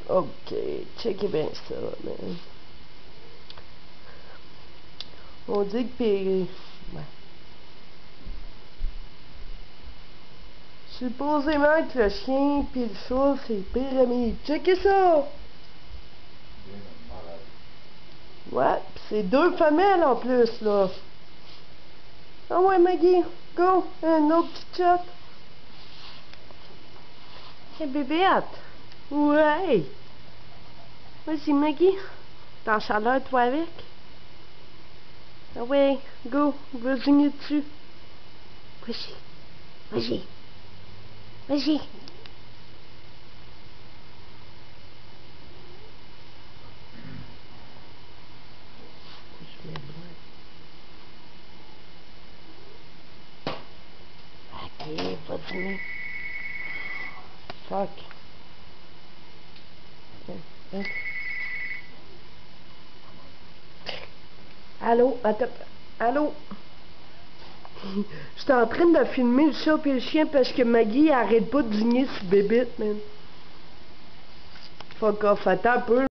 Ok, checkez bien ça, man. On dit que pis... Ouais. Supposément que le chien pis le chat, c'est pire ami. Checkez ça! Ouais, pis c'est 2 femelles en plus, là. Ah ouais, Maggie, go! Un autre petit chat. Hey, bébête! Ouais! Vas-y, Maggie. T'es en chaleur, toi, avec? Ah ouais, go! Vas-y dessus. Vas-y. Vas-y. Vas-y. Ok, vas-y. Fuck. Allô? Attends. Allô? J'étais en train de filmer le chat et le chien parce que Maggie arrête pas de digner sur bébite, man. Fuck off, attends un peu.